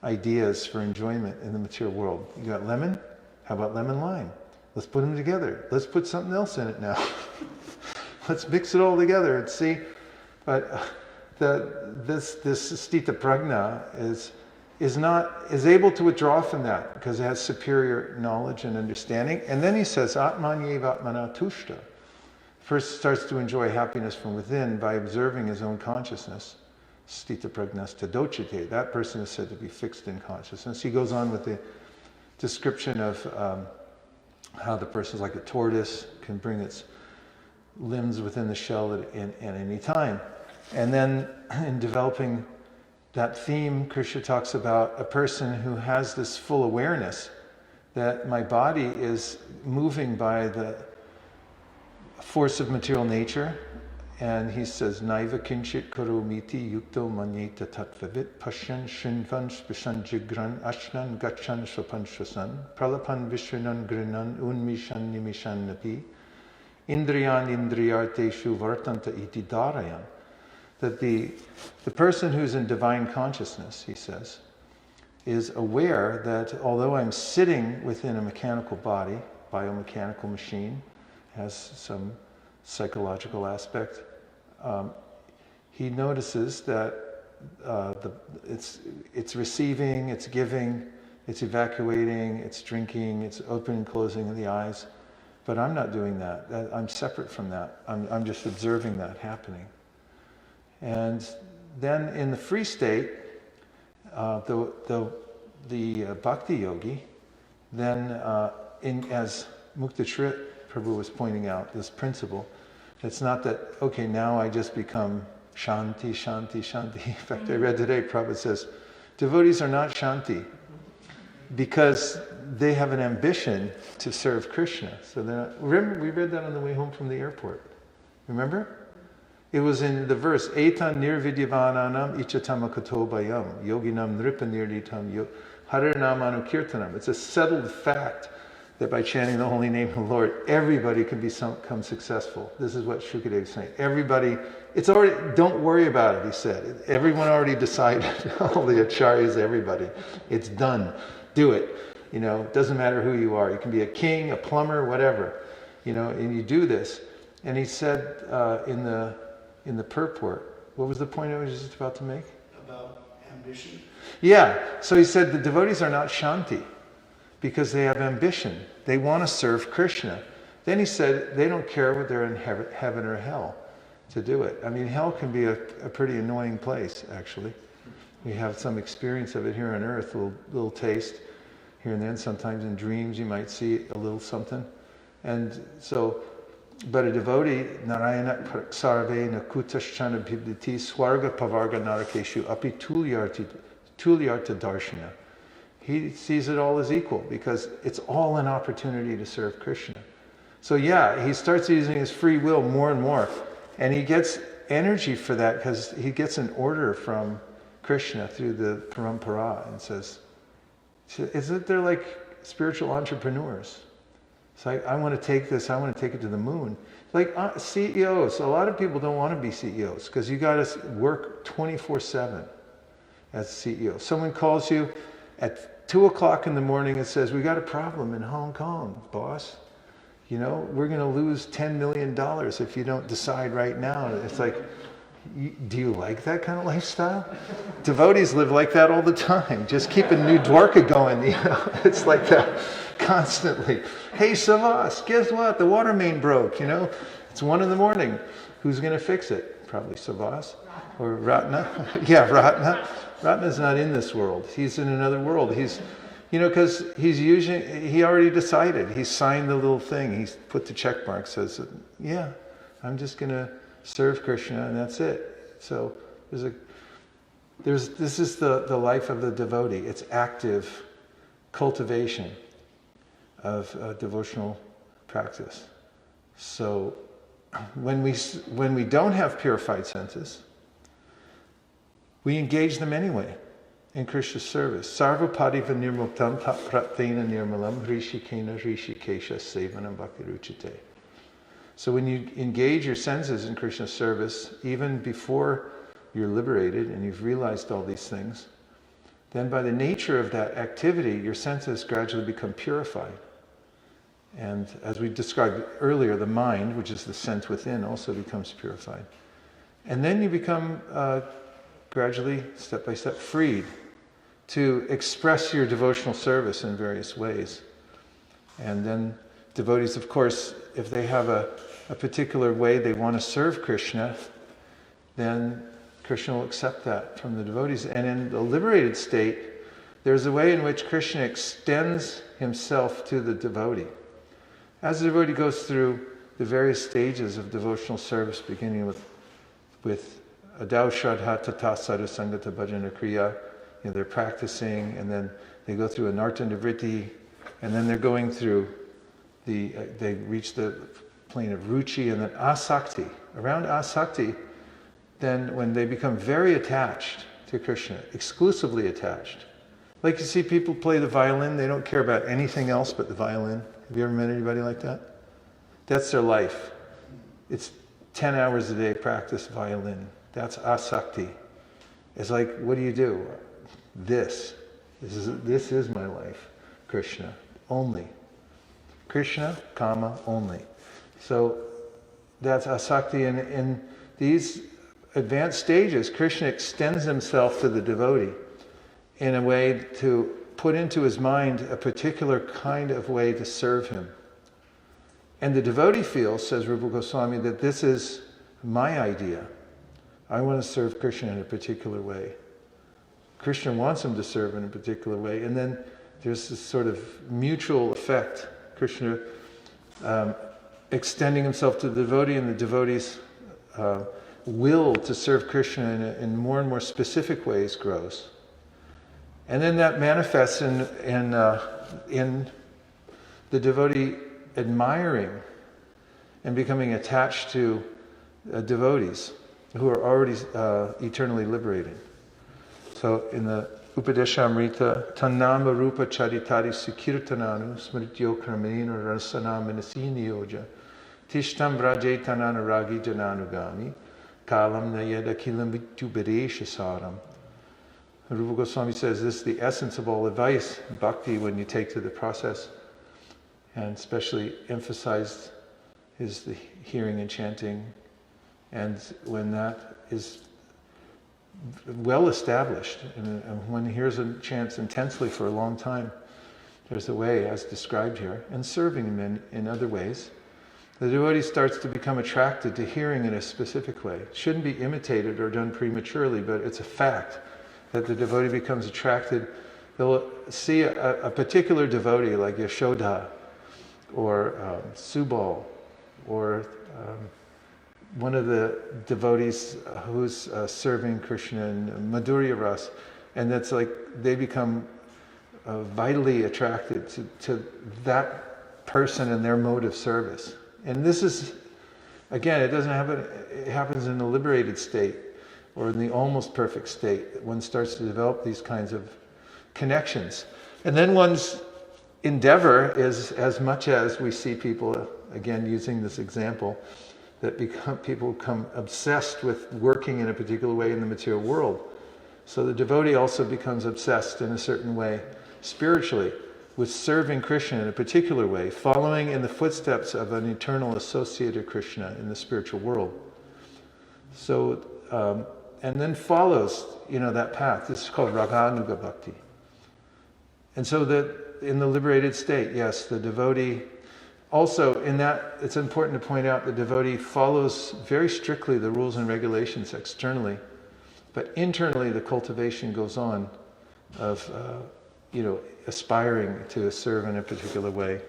ideas for enjoyment in the material world. You got lemon? How about lemon lime? Let's put them together. Let's put something else in it now. Let's mix it all together and see. But this stita pragna is able to withdraw from that because it has superior knowledge and understanding. And then he says, Atmanyeva Atmanatushta. First starts to enjoy happiness from within by observing his own consciousness. Stita pragnasta dochite. That person is said to be fixed in consciousness. He goes on with the description of how the person is like a tortoise, can bring its limbs within the shell at any time. And then in developing that theme, Krishna talks about a person who has this full awareness that my body is moving by the force of material nature, And he says, Naiva kinchit karomiti yukto manyeta tatvavit pashyan shinvan spashan jigran ashnan gachan swapanshwasan pralapan vishrinan grinan unmishan nimishan napi indriyan indriyarteshu vartanta iti darayan. That the person who's in divine consciousness, he says, is aware that although I'm sitting within a mechanical body, biomechanical machine, has some psychological aspect, he notices that it's receiving, it's giving, it's evacuating, it's drinking, it's opening and closing of the eyes, but I'm not doing that. I'm separate from that. I'm just observing that happening. And then in the free state, the bhakti yogi, then as Muktachrit Prabhu was pointing out, this principle, it's not that, okay, now I just become shanti, shanti, shanti. In fact, I read today, Prabhupada says, devotees are not shanti because they have an ambition to serve Krishna. So they're not, remember, we read that on the way home from the airport. Remember? It was in the verse, Etan nirvidyavananam ichatama bayam yoginam nripanirditam harinamanu kirtanam. It's a settled fact that by chanting the holy name of the Lord, everybody can become successful. This is what Shukadeva is saying. Everybody, it's already, don't worry about it, he said. Everyone already decided, all the acharyas, everybody. It's done. Do it. You know, it doesn't matter who you are. You can be a king, a plumber, whatever. You know, and you do this. And he said in the purport, what was the point I was just about to make? About ambition? Yeah. So he said the devotees are not shanti because they have ambition. They want to serve Krishna. Then he said they don't care whether they're in heaven or hell to do it. I mean, hell can be a pretty annoying place, actually. We have some experience of it here on earth, a little taste here and then. Sometimes in dreams you might see a little something. And so, but a devotee, Narayana sarve nakutaschana bhibditi swarga pavarga narakeshu api tulyarta darshana. He sees it all as equal because it's all an opportunity to serve Krishna. So yeah, he starts using his free will more and more. And he gets energy for that because he gets an order from Krishna through the parampara and says, isn't there like spiritual entrepreneurs? It's like, I want to take this, I want to take it to the moon. Like CEOs, a lot of people don't want to be CEOs because you got to work 24/7 as CEO. Someone calls you at 2 o'clock in the morning and says, we got a problem in Hong Kong, boss. You know, we're going to lose $10 million if you don't decide right now. It's like, do you like that kind of lifestyle? Devotees live like that all the time. Just keeping New Dwarka going, you know. It's like that constantly. Hey, Savas, guess what? The water main broke, you know. It's 1 a.m. Who's going to fix it? Probably Savas or Ratna. Yeah, Ratna. Ratna's not in this world. He's in another world. He's, you know, because he already decided. He signed the little thing. He's put the check mark, says, yeah, I'm just going to serve Krishna, and that's it. So this is the life of the devotee. It's active cultivation of devotional practice. So when we don't have purified senses, we engage them anyway in Krishna's service. Sarvapadiva nirmuktam tat praptena nirmalam hrishikena hrishikesha sevanam bhaktiruchite. So when you engage your senses in Krishna's service, even before you're liberated and you've realized all these things, then by the nature of that activity, your senses gradually become purified. And as we described earlier, the mind, which is the sense within, also becomes purified. And then you become gradually, step by step, freed to express your devotional service in various ways. And then devotees, of course, if they have a particular way they want to serve Krishna, then Krishna will accept that from the devotees. And in the liberated state, there's a way in which Krishna extends himself to the devotee. As the devotee goes through the various stages of devotional service, beginning with Adau Shraddha Tata Sadhu Sangata Bhajana Kriya, you know, they're practicing, and then they go through Anartha Nivritti, and then they're going through they reach the plane of ruchi, and then asakti. Around asakti, then when they become very attached to Krishna, exclusively attached. Like you see people play the violin, they don't care about anything else but the violin. Have you ever met anybody like that? That's their life. It's 10 hours a day practice violin. That's asakti. It's like, what do? This is my life. Krishna, only. Krishna, kama, only. So that's asakti. And in these advanced stages, Krishna extends himself to the devotee in a way to put into his mind a particular kind of way to serve him. And the devotee feels, says Rupa Goswami, that this is my idea. I want to serve Krishna in a particular way. Krishna wants him to serve in a particular way. And then there's this sort of mutual effect. Krishna extending himself to the devotee, and the devotee's will to serve Krishna in more and more specific ways grows. And then that manifests in the devotee admiring and becoming attached to devotees who are already eternally liberated. So in the Upadeshamrita, Tannama Rupa Charitari Sukirtananu Smrityo Kramena Rasana Manasini Yoja Tishtam Brajetanana Ragi Jananugami Kalam Nayeda Kilam Vitubedesha Saram. Rupa Goswami says this is the essence of all advice, bhakti, when you take to the process, and especially emphasized is the hearing and chanting. And when that is well established, and one hears and chants intensely for a long time, there's a way, as described here, and serving him in other ways. The devotee starts to become attracted to hearing in a specific way. It shouldn't be imitated or done prematurely, but it's a fact that the devotee becomes attracted. They'll see a particular devotee like Yashoda or Subal or one of the devotees who's serving Krishna in Madhurya Ras, and that's like they become vitally attracted to that person and their mode of service. And this is, again, it doesn't happen, it happens in a liberated state or in the almost perfect state. One starts to develop these kinds of connections. And then one's endeavor is, as much as we see people, again using this example, that people become obsessed with working in a particular way in the material world. So the devotee also becomes obsessed in a certain way spiritually with serving Krishna in a particular way, following in the footsteps of an eternal associate of Krishna in the spiritual world. So, and then follows, that path. This is called Raganuga Bhakti. And so that in the liberated state, yes, the devotee, also in that, it's important to point out the devotee follows very strictly the rules and regulations externally, but internally the cultivation goes on of, aspiring to serve in a particular way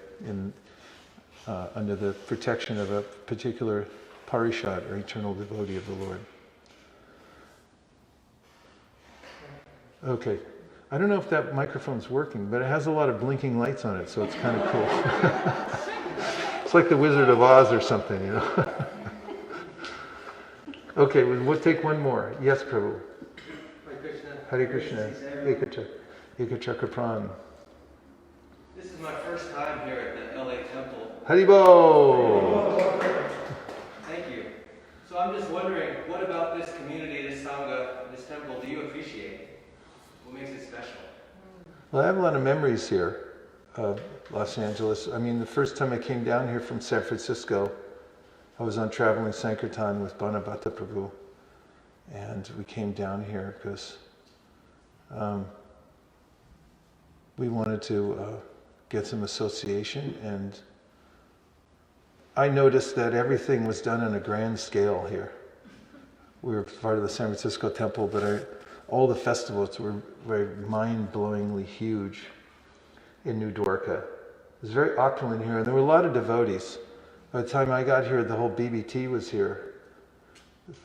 under the protection of a particular parishad or eternal devotee of the Lord. Okay. I don't know if that microphone's working, but it has a lot of blinking lights on it, so it's kind of cool. It's like the Wizard of Oz or something, Okay, we'll take one more. Yes, Prabhu. Hare Krishna. Ekachakra Pran. This is my first time here at the LA Temple. Haribo! Thank you. So I'm just wondering, what about this community, this Sangha, this temple, do you appreciate? What makes it special? Well, I have a lot of memories here of Los Angeles. I mean, the first time I came down here from San Francisco, I was on traveling Sankirtan with Banabhata Prabhu, and we came down here because we wanted to get some association, and I noticed that everything was done on a grand scale here. We were part of the San Francisco temple, but all the festivals were very mind-blowingly huge in New Dwarka. It was very opulent here, and there were a lot of devotees. By the time I got here, the whole BBT was here.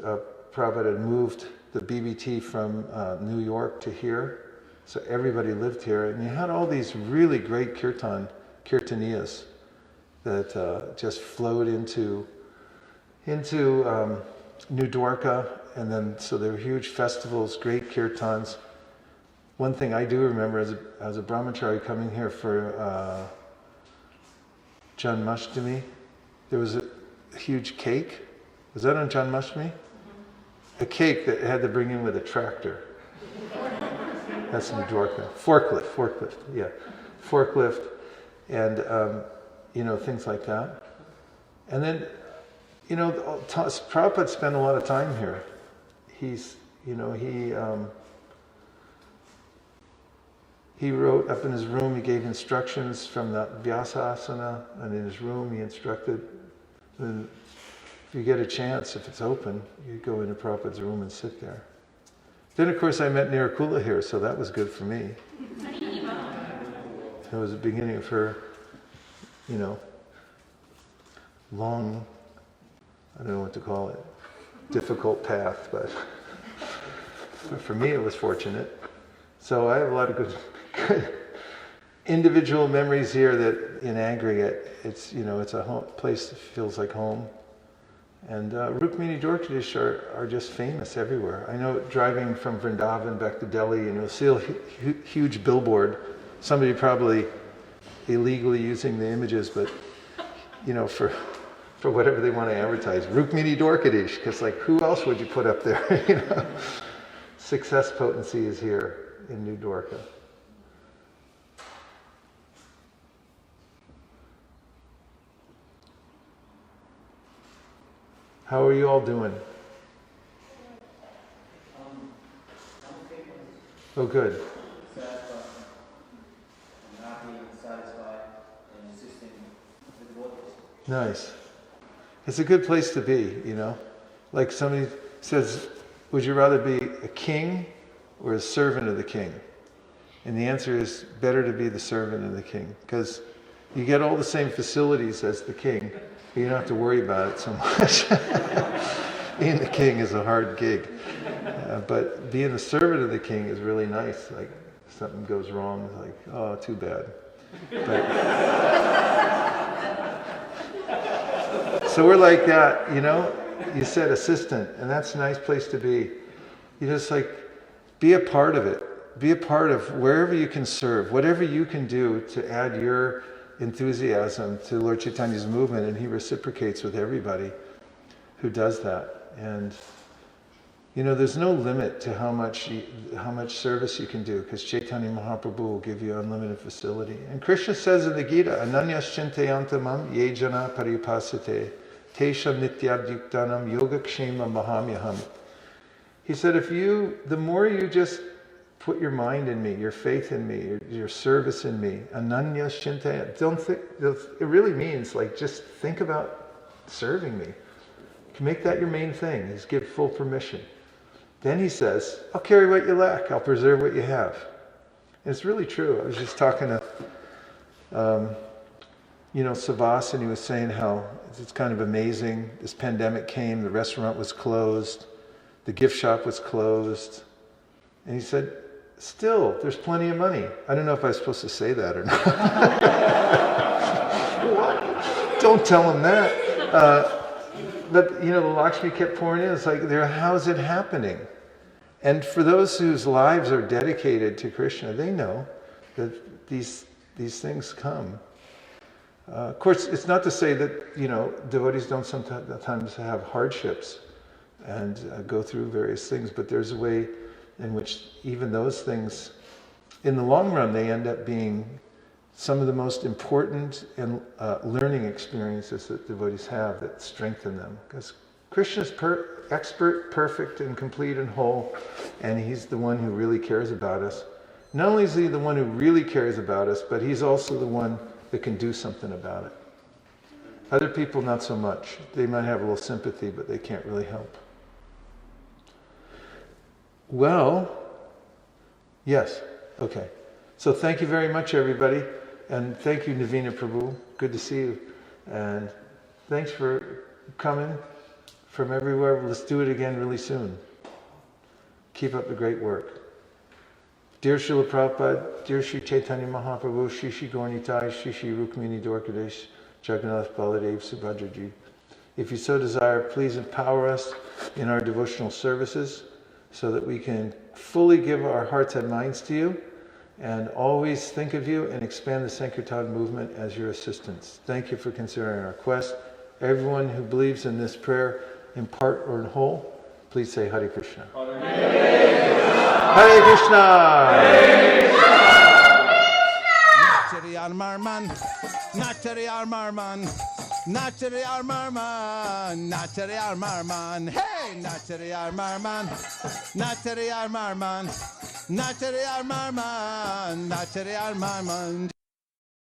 Prabhupada had moved the BBT from New York to here, so everybody lived here, and you had all these really great kirtaniyas. that just flowed into New Dwarka, and then so there were huge festivals, great kirtans. One thing I do remember as a brahmachari coming here for Janmashtami, there was a huge cake. Was that on Janmashtami? A cake that had to bring in with a tractor. That's in Dwarka. Forklift, yeah. Forklift, and things like that. And then, Prabhupada spent a lot of time here. He wrote up in his room, he gave instructions from the Vyasasana, and in his room he instructed, and if you get a chance, if it's open, you go into Prabhupada's room and sit there. Then of course I met Nirakula here, so that was good for me. It was the beginning of her, long, I don't know what to call it, difficult path, but for me it was fortunate. So I have a lot of good individual memories here that in aggregate, it's a home, place that feels like home. And Rukmini Dwarkadish are just famous everywhere. I know driving from Vrindavan back to Delhi, and you'll see a huge billboard, somebody probably illegally using the images, but for whatever they want to advertise. Rukmini Dwarkadish, because who else would you put up there? Success potency is here in New Dwarka. How are you all doing? Oh, good. Nice. It's a good place to be, Like somebody says, would you rather be a king or a servant of the king? And the answer is better to be the servant of the king, because you get all the same facilities as the king. You don't have to worry about it so much. Being the king is a hard gig. But being the servant of the king is really nice. Like, if something goes wrong, it's like, oh, too bad. So we're like that, You said assistant, and that's a nice place to be. You just be a part of it. Be a part of wherever you can serve, whatever you can do to add your enthusiasm to Lord Chaitanya's movement, and he reciprocates with everybody who does that. And there's no limit to how much service you can do, because Chaitanya Mahaprabhu will give you unlimited facility. And Krishna says in the Gita, Ananyas chintayantamam ye jana paripasate tesha nityabdyuktanam yogakshema mahamyaham. He said, the more you just put your mind in me, your faith in me, your service in me, ananyas chintaya. Don't think, it really means just think about serving me. You can make that your main thing. Just give full permission. Then he says, I'll carry what you lack. I'll preserve what you have. And it's really true. I was just talking to, Savas, and he was saying how it's kind of amazing. This pandemic came, the restaurant was closed, the gift shop was closed. And he said, still, there's plenty of money. I don't know if I was supposed to say that or not. Don't tell him that. But, the Lakshmi kept pouring in. It's like, how's it happening? And for those whose lives are dedicated to Krishna, they know that these things come. Of course, it's not to say that, devotees don't sometimes have hardships and go through various things, but there's a way in which even those things, in the long run, they end up being some of the most important and learning experiences that devotees have that strengthen them. Because Krishna's expert, perfect, and complete and whole, and he's the one who really cares about us. Not only is he the one who really cares about us, but he's also the one that can do something about it. Other people, not so much. They might have a little sympathy, but they can't really help. Well, yes, okay. So thank you very much, everybody. And thank you, Navina Prabhu. Good to see you. And thanks for coming from everywhere. Let's do it again really soon. Keep up the great work. Dear Srila Prabhupada, dear Sri Chaitanya Mahaprabhu, Shri Gaura Nitai, Shri Rukmini Dwarkadish, Jagannath Baladev Subhadraji. If you so desire, please empower us in our devotional services so that we can fully give our hearts and minds to you and always think of you and expand the Sankirtan movement as your assistants. Thank you for considering our request. Everyone who believes in this prayer in part or in whole, please say Hare Krishna. Hare Krishna! Natari Armarman, Natari Armarman, Natari Armarman, Natari Armarman, hey, Natari Armarman, Natari Armarman, Natari Armarman, Natari Armarman.